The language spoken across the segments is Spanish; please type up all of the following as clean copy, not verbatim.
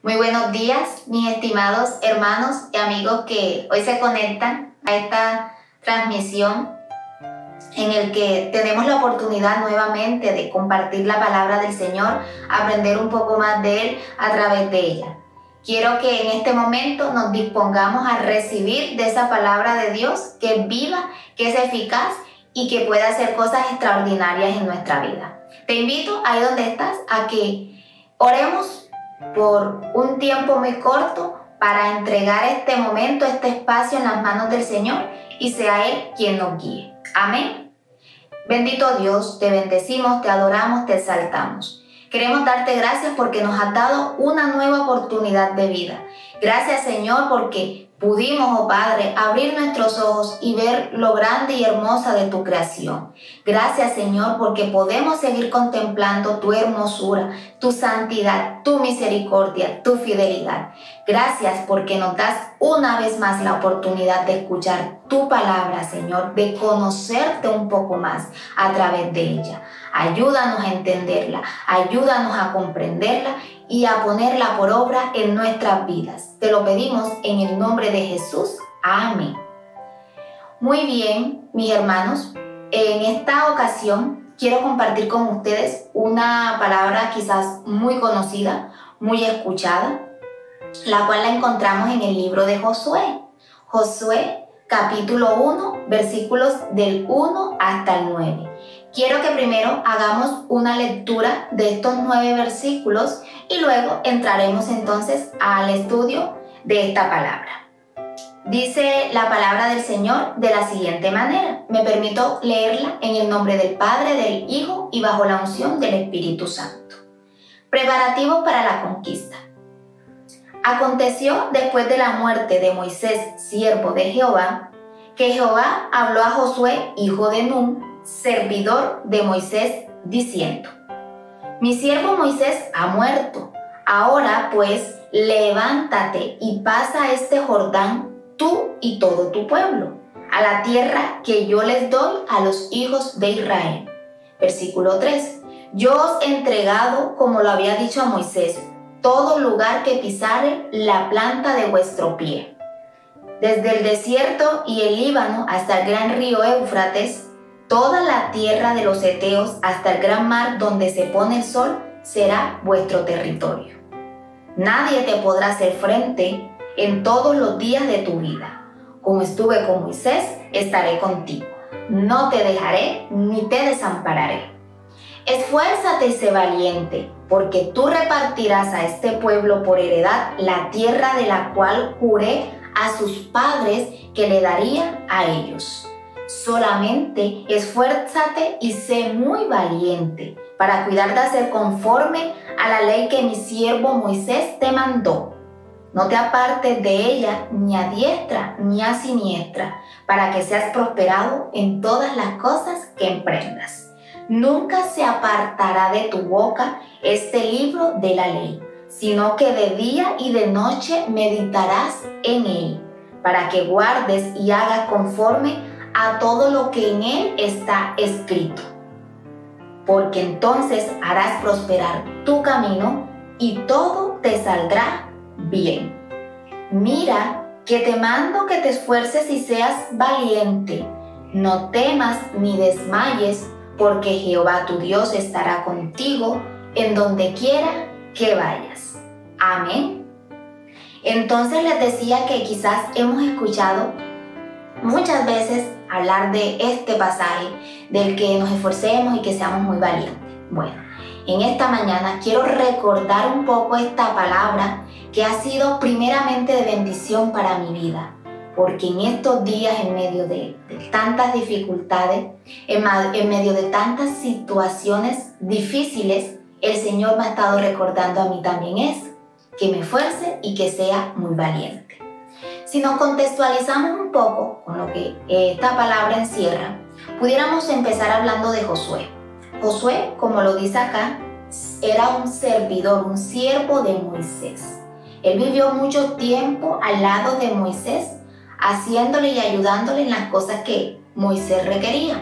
Muy buenos días, mis estimados hermanos y amigos que hoy se conectan a esta transmisión en el que tenemos la oportunidad nuevamente de compartir la palabra del Señor, aprender un poco más de Él a través de ella. Quiero que en este momento nos dispongamos a recibir de esa palabra de Dios que es viva, que es eficaz y que puede hacer cosas extraordinarias en nuestra vida. Te invito ahí donde estás a que oremos por un tiempo muy corto para entregar este momento, este espacio en las manos del Señor y sea Él quien nos guíe. Amén. Bendito Dios, te bendecimos, te adoramos, te exaltamos. Queremos darte gracias porque nos has dado una nueva oportunidad de vida. Gracias, Señor, porque pudimos, oh Padre, abrir nuestros ojos y ver lo grande y hermosa de tu creación. Gracias, Señor, porque podemos seguir contemplando tu hermosura, tu santidad, tu misericordia, tu fidelidad. Gracias porque nos das una vez más la oportunidad de escuchar tu palabra, Señor, de conocerte un poco más a través de ella. Ayúdanos a entenderla, ayúdanos a comprenderla y a ponerla por obra en nuestras vidas. Te lo pedimos en el nombre de Jesús. Amén. Muy bien, mis hermanos, en esta ocasión quiero compartir con ustedes una palabra quizás muy conocida, muy escuchada, la cual la encontramos en el libro de Josué. Josué, capítulo 1, versículos del 1 hasta el 9. Quiero que primero hagamos una lectura de estos 9 versículos y luego entraremos entonces al estudio de esta palabra. Dice la palabra del Señor de la siguiente manera. Me permito leerla en el nombre del Padre, del Hijo y bajo la unción del Espíritu Santo. Preparativos para la conquista. Aconteció después de la muerte de Moisés, siervo de Jehová, que Jehová habló a Josué, hijo de Nun, servidor de Moisés, diciendo: Mi siervo Moisés ha muerto. Ahora pues, levántate y pasa este Jordán, tú y todo tu pueblo, a la tierra que yo les doy a los hijos de Israel. Versículo 3. Yo os he entregado, como lo había dicho a Moisés, todo lugar que pisare la planta de vuestro pie. Desde el desierto y el Líbano hasta el gran río Éufrates, toda la tierra de los heteos hasta el gran mar donde se pone el sol será vuestro territorio. Nadie te podrá hacer frente en todos los días de tu vida. Como estuve con Moisés, estaré contigo. No te dejaré ni te desampararé. Esfuérzate y sé valiente, porque tú repartirás a este pueblo por heredad la tierra de la cual juré a sus padres que le daría a ellos. Solamente esfuérzate y sé muy valiente para cuidar de hacer conforme a la ley que mi siervo Moisés te mandó. No te apartes de ella ni a diestra ni a siniestra, para que seas prosperado en todas las cosas que emprendas. Nunca se apartará de tu boca este libro de la ley, sino que de día y de noche meditarás en él, para que guardes y hagas conforme a todo lo que en él está escrito. Porque entonces harás prosperar tu camino y todo te saldrá bien. Mira que te mando que te esfuerces y seas valiente. No temas ni desmayes, porque Jehová tu Dios estará contigo en donde quiera que vayas. Amén. Entonces les decía que quizás hemos escuchado muchas veces hablar de este pasaje, del que nos esforcemos y que seamos muy valientes. Bueno, en esta mañana quiero recordar un poco esta palabra que ha sido primeramente de bendición para mi vida, porque en estos días, en medio de tantas dificultades, en medio de tantas situaciones difíciles, el Señor me ha estado recordando a mí también eso, que me esfuerce y que sea muy valiente. Si nos contextualizamos un poco con lo que esta palabra encierra, pudiéramos empezar hablando de Josué. Josué, como lo dice acá, era un servidor, un siervo de Moisés. Él vivió mucho tiempo al lado de Moisés, haciéndole y ayudándole en las cosas que Moisés requería.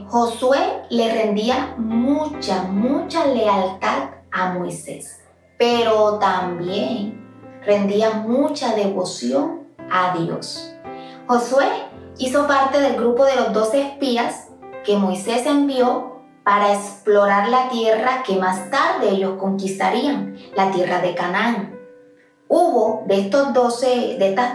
Josué le rendía mucha lealtad a Moisés. pero también rendía mucha devoción a Dios. Josué hizo parte del grupo de los 12 espías que Moisés envió para explorar la tierra que más tarde ellos conquistarían, la tierra de Canaán. Hubo de estas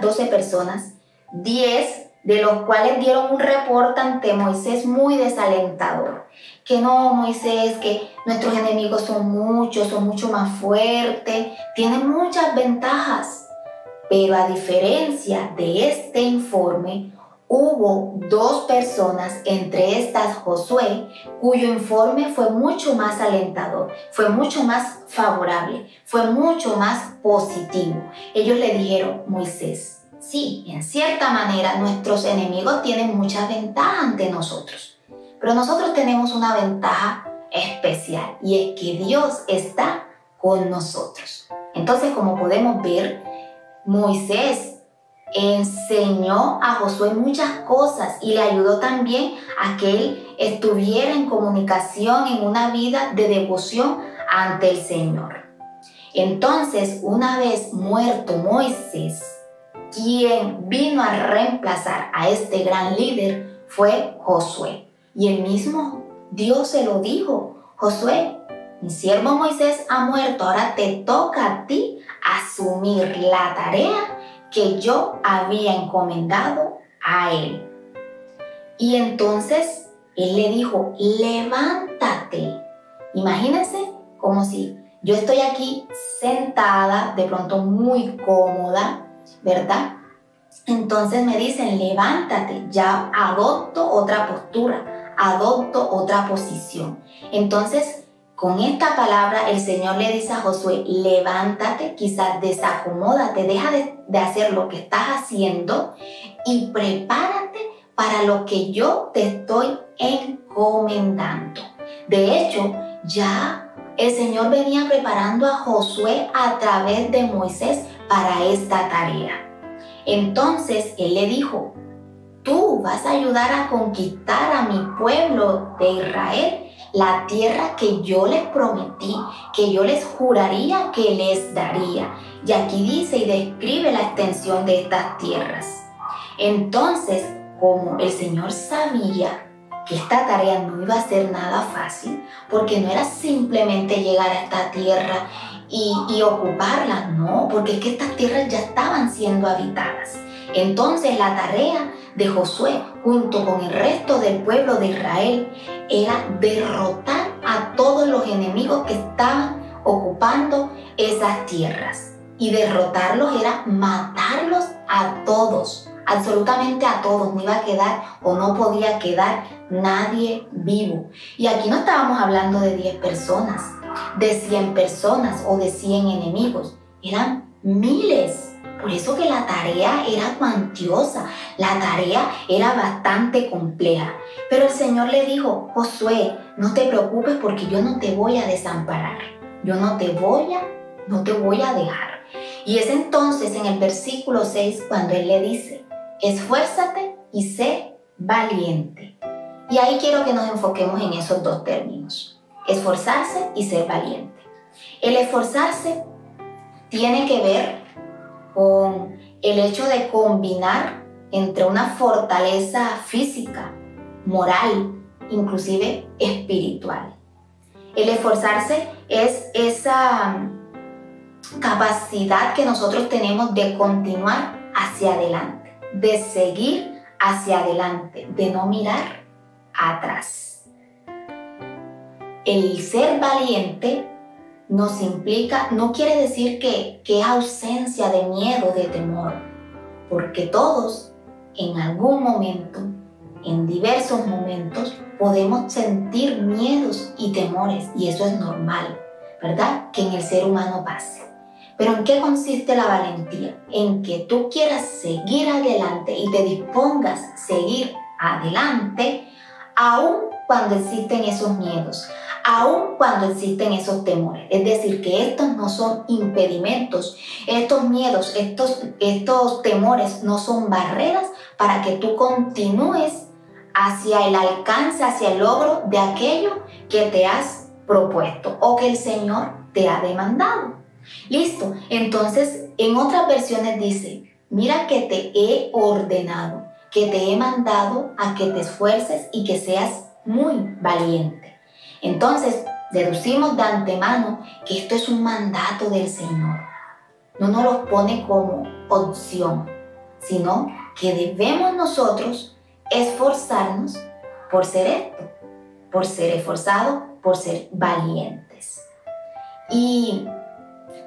12 personas, 10 de los cuales dieron un reporte ante Moisés muy desalentador. Que no, Moisés, que nuestros enemigos son mucho más fuertes, tienen muchas ventajas. Pero a diferencia de este informe, hubo 2 personas, entre estas Josué, cuyo informe fue mucho más alentador, fue mucho más favorable, fue mucho más positivo. Ellos le dijeron: Moisés, sí, en cierta manera nuestros enemigos tienen muchas ventajas ante nosotros, pero nosotros tenemos una ventaja especial, y es que Dios está con nosotros. Entonces, como podemos ver, Moisés enseñó a Josué muchas cosas y le ayudó también a que él estuviera en comunicación, en una vida de devoción ante el Señor. Entonces, una vez muerto Moisés, quien vino a reemplazar a este gran líder fue Josué. Y el mismo Dios se lo dijo: Josué, mi siervo Moisés ha muerto, ahora te toca a ti asumir la tarea que yo había encomendado a él. Y entonces él le dijo: levántate. Imagínense como si yo estoy aquí sentada, de pronto muy cómoda, ¿verdad? Entonces me dicen: levántate, ya adopto otra postura, adopto otra posición. Entonces, con esta palabra el Señor le dice a Josué: levántate, quizás desacomódate, deja de hacer lo que estás haciendo y prepárate para lo que yo te estoy encomendando. De hecho, ya el Señor venía preparando a Josué a través de Moisés para esta tarea. Entonces él le dijo: tú vas a ayudar a conquistar a mi pueblo de Israel, la tierra que yo les prometí, que yo les juraría que les daría. Y aquí dice y describe la extensión de estas tierras. Entonces, como el Señor sabía que esta tarea no iba a ser nada fácil, porque no era simplemente llegar a esta tierra y ocuparla, no, porque es que estas tierras ya estaban siendo habitadas. Entonces la tarea de Josué, junto con el resto del pueblo de Israel, era derrotar a todos los enemigos que estaban ocupando esas tierras. Y derrotarlos era matarlos a todos, absolutamente a todos. No iba a quedar o no podía quedar nadie vivo. Y aquí no estábamos hablando de 10 personas, de 100 personas o de 100 enemigos. Eran miles. Por eso que la tarea era cuantiosa, la tarea era bastante compleja. Pero el Señor le dijo: Josué, no te preocupes porque yo no te voy a desamparar. Yo no te voy a dejar. Y es entonces en el versículo 6 cuando Él le dice: esfuérzate y sé valiente. Y ahí quiero que nos enfoquemos en esos 2 términos: esforzarse y ser valiente. El esforzarse tiene que ver con el hecho de combinar entre una fortaleza física, moral, inclusive espiritual. El esforzarse es esa capacidad que nosotros tenemos de continuar hacia adelante, de seguir hacia adelante, de no mirar atrás. El ser valiente nos implica, no quiere decir que es ausencia de miedo, de temor, porque todos en algún momento, en diversos momentos, podemos sentir miedos y temores, y eso es normal, ¿verdad? Que en el ser humano pase. Pero ¿en qué consiste la valentía? En que tú quieras seguir adelante y te dispongas a seguir adelante, aun cuando existen esos miedos, aun cuando existen esos temores. Es decir, que estos no son impedimentos, estos miedos, estos temores no son barreras para que tú continúes hacia el alcance, hacia el logro de aquello que te has propuesto o que el Señor te ha demandado. Listo, entonces en otras versiones dice, mira que te he ordenado, que te he mandado a que te esfuerces y que seas muy valiente. Entonces, deducimos de antemano que esto es un mandato del Señor. No nos lo pone como opción, sino que debemos nosotros esforzarnos por ser esto, por ser esforzados, por ser valientes. Y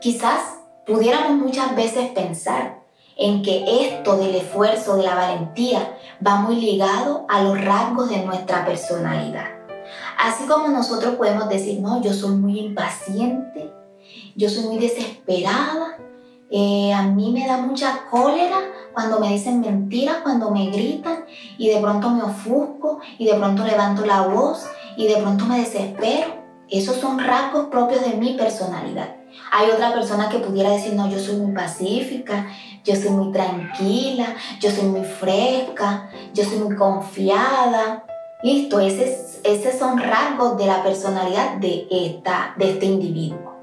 quizás pudiéramos muchas veces pensar en que esto del esfuerzo, de la valentía, va muy ligado a los rasgos de nuestra personalidad. Así como nosotros podemos decir, no, yo soy muy impaciente, yo soy muy desesperada, a mí me da mucha cólera cuando me dicen mentiras, cuando me gritan y de pronto me ofusco y de pronto levanto la voz y de pronto me desespero. Esos son rasgos propios de mi personalidad. Hay otra persona que pudiera decir, no, yo soy muy pacífica, yo soy muy tranquila, yo soy muy fresca, yo soy muy confiada. Listo, esos son rasgos de la personalidad de este individuo.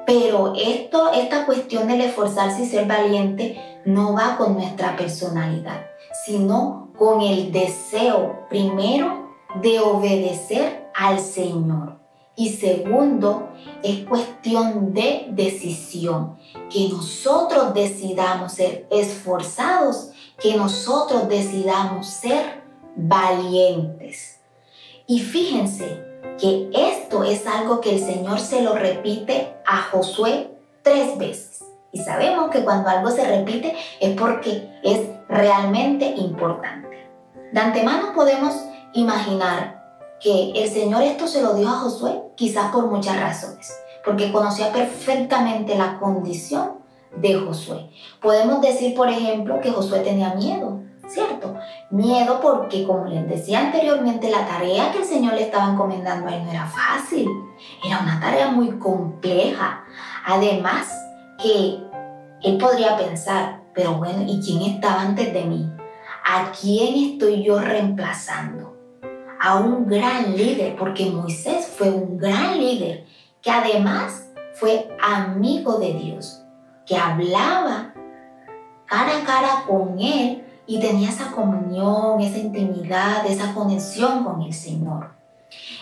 Pero esta cuestión del esforzarse y ser valiente no va con nuestra personalidad, sino con el deseo, primero, de obedecer al Señor. Y segundo, es cuestión de decisión, que nosotros decidamos ser esforzados, que nosotros decidamos ser valientes. Y fíjense que esto es algo que el Señor se lo repite a Josué 3 veces. Y sabemos que cuando algo se repite es porque es realmente importante. De antemano podemos imaginar que el Señor esto se lo dio a Josué quizás por muchas razones, porque conocía perfectamente la condición de Josué. Podemos decir, por ejemplo, que Josué tenía miedo, ¿cierto? Miedo porque, como les decía anteriormente, la tarea que el Señor le estaba encomendando a él no era fácil, era una tarea muy compleja. Además que él podría pensar, pero bueno, ¿y quién estaba antes de mí? ¿A quién estoy yo reemplazando? A un gran líder, porque Moisés fue un gran líder, que además fue amigo de Dios, que hablaba cara a cara con él y tenía esa comunión, esa intimidad, esa conexión con el Señor.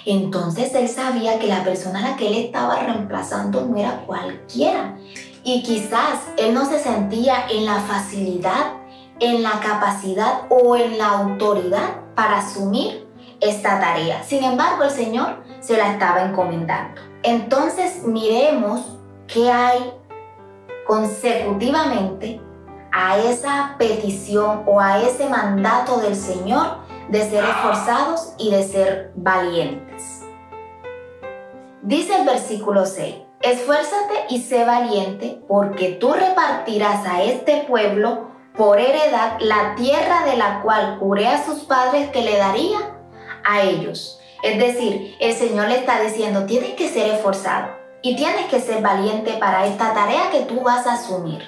Entonces él sabía que la persona a la que él estaba reemplazando no era cualquiera. Y quizás él no se sentía en la facilidad, en la capacidad o en la autoridad para asumir esta tarea. Sin embargo, el Señor se la estaba encomendando. Entonces miremos qué hay consecutivamente a esa petición o a ese mandato del Señor de ser esforzados y de ser valientes. Dice el versículo 6, esfuérzate y sé valiente, porque tú repartirás a este pueblo por heredad la tierra de la cual juré a sus padres que le daría a ellos. Es decir, el Señor le está diciendo, tienes que ser esforzado y tienes que ser valiente para esta tarea que tú vas a asumir.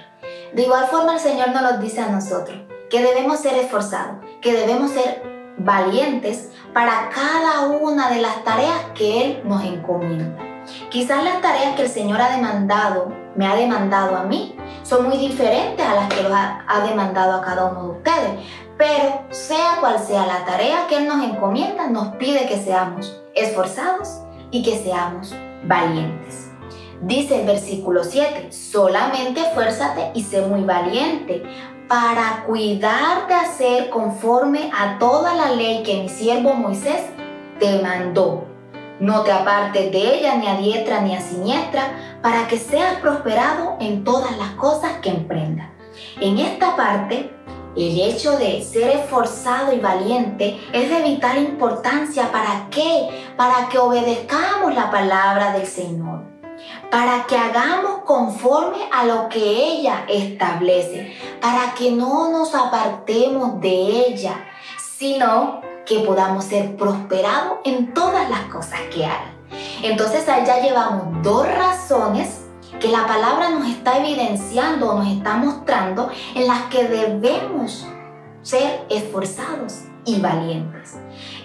De igual forma, el Señor nos lo dice a nosotros, que debemos ser esforzados, que debemos ser valientes para cada una de las tareas que Él nos encomienda. Quizás las tareas que el Señor me ha demandado a mí, son muy diferentes a las que los ha demandado a cada uno de ustedes. Pero sea cual sea la tarea que Él nos encomienda, nos pide que seamos esforzados y que seamos valientes. Dice el versículo 7, solamente esfuérzate y sé muy valiente para cuidar de hacer conforme a toda la ley que mi siervo Moisés te mandó. No te apartes de ella ni a diestra ni a siniestra, para que seas prosperado en todas las cosas que emprendas. En esta parte, el hecho de ser esforzado y valiente es de vital importancia. ¿Para qué? Para que obedezcamos la palabra del Señor, para que hagamos conforme a lo que ella establece, para que no nos apartemos de ella, sino que podamos ser prosperados en todas las cosas que hagan. Entonces ahí ya llevamos 2 razones que la palabra nos está evidenciando o nos está mostrando en las que debemos ser esforzados y valientes.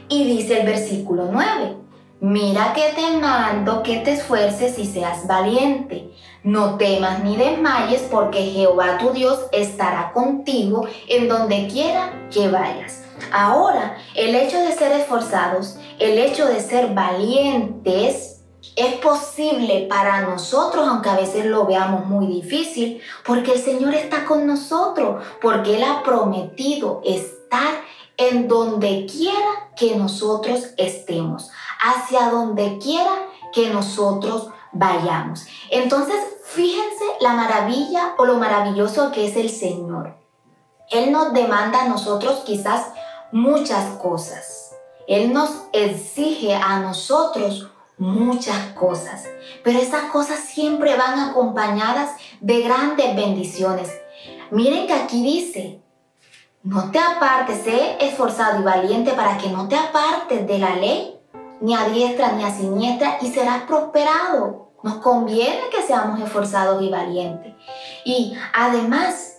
Y dice el versículo 9, Mira que te mando que te esfuerces y seas valiente. No temas ni desmayes, porque Jehová tu Dios estará contigo en donde quiera que vayas. Ahora, el hecho de ser esforzados, el hecho de ser valientes, es posible para nosotros, aunque a veces lo veamos muy difícil, porque el Señor está con nosotros, porque Él ha prometido estar en donde quiera que nosotros estemos, hacia donde quiera que nosotros vayamos. Entonces, fíjense la maravilla o lo maravilloso que es el Señor. Él nos demanda a nosotros quizás muchas cosas. Él nos exige a nosotros muchas cosas, pero esas cosas siempre van acompañadas de grandes bendiciones. Miren que aquí dice: no te apartes, sé esforzado y valiente para que no te apartes de la ley, ni a diestra ni a siniestra, y serás prosperado. Nos conviene que seamos esforzados y valientes. Y además,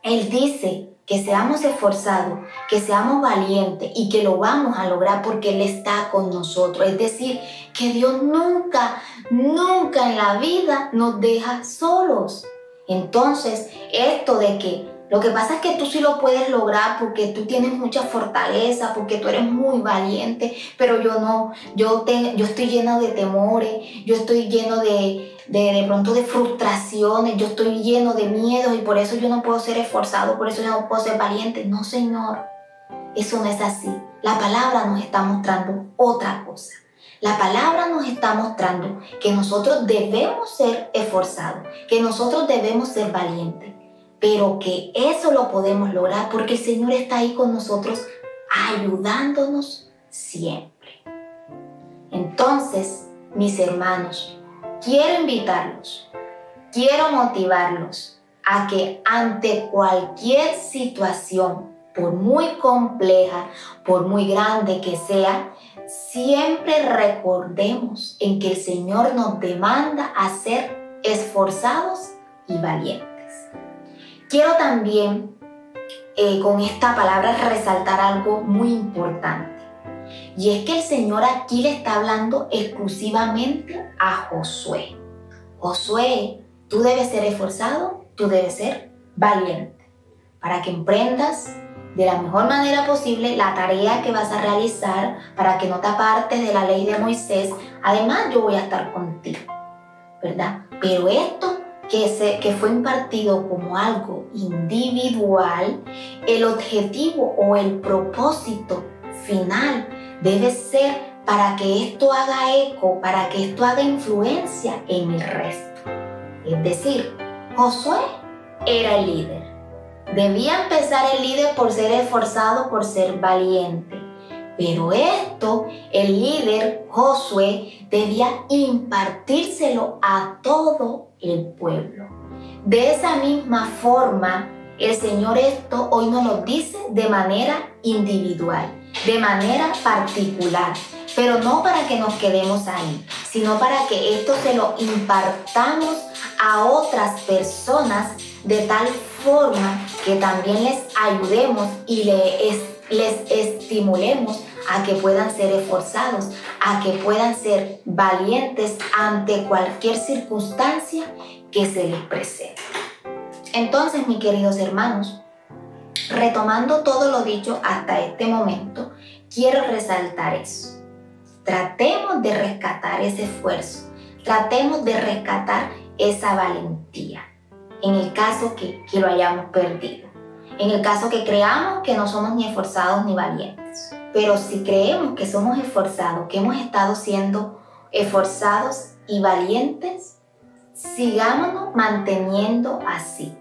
Él dice que seamos esforzados, que seamos valientes y que lo vamos a lograr porque Él está con nosotros. Es decir, que Dios nunca en la vida nos deja solos. Entonces, esto de que lo que pasa es que tú sí lo puedes lograr porque tú tienes mucha fortaleza, porque tú eres muy valiente, pero yo no, yo estoy llena de temores, yo estoy lleno de pronto de frustraciones, yo estoy lleno de miedos y por eso yo no puedo ser esforzado, por eso yo no puedo ser valiente. No, Señor, eso no es así. La palabra nos está mostrando otra cosa. La palabra nos está mostrando que nosotros debemos ser esforzados, que nosotros debemos ser valientes, pero que eso lo podemos lograr porque el Señor está ahí con nosotros ayudándonos siempre. Entonces, mis hermanos, quiero invitarlos, quiero motivarlos a que ante cualquier situación, por muy compleja, por muy grande que sea, siempre recordemos en que el Señor nos demanda a ser esforzados y valientes. Quiero también con esta palabra resaltar algo muy importante. Y es que el Señor aquí le está hablando exclusivamente a Josué. Josué, tú debes ser esforzado, tú debes ser valiente, para que emprendas de la mejor manera posible la tarea que vas a realizar, para que no te apartes de la ley de Moisés. Además, yo voy a estar contigo, ¿verdad? Pero esto que fue impartido como algo individual, el objetivo o el propósito final debe ser para que esto haga eco, para que esto haga influencia en el resto. Es decir, Josué era el líder. Debía empezar el líder por ser esforzado, por ser valiente. Pero esto, el líder Josué debía impartírselo a todo el pueblo. De esa misma forma, el Señor esto hoy nos lo dice de manera individual, de manera particular, pero no para que nos quedemos ahí, sino para que esto se lo impartamos a otras personas de tal forma que también les ayudemos y les estimulemos a que puedan ser esforzados, a que puedan ser valientes ante cualquier circunstancia que se les presente. Entonces, mis queridos hermanos, retomando todo lo dicho hasta este momento, quiero resaltar eso. Tratemos de rescatar ese esfuerzo, tratemos de rescatar esa valentía, en el caso que lo hayamos perdido, en el caso que creamos que no somos ni esforzados ni valientes. Pero si creemos que somos esforzados, que hemos estado siendo esforzados y valientes, sigámonos manteniendo así,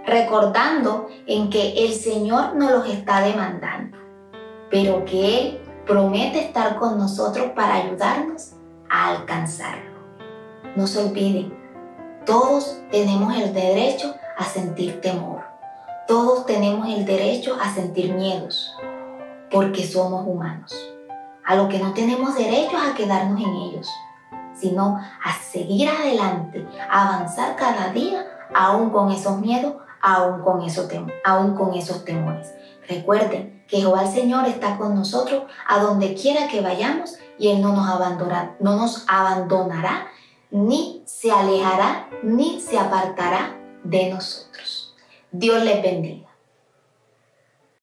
recordando en que el Señor nos los está demandando, pero que Él promete estar con nosotros para ayudarnos a alcanzarlo. No se olviden, todos tenemos el derecho a sentir temor, todos tenemos el derecho a sentir miedos, porque somos humanos. A lo que no tenemos derecho es a quedarnos en ellos, sino a seguir adelante, a avanzar cada día, aún con esos miedos, aún con esos temores. Recuerden que Jehová el Señor está con nosotros a donde quiera que vayamos y Él no nos abandonará, ni se alejará, ni se apartará de nosotros. Dios les bendiga.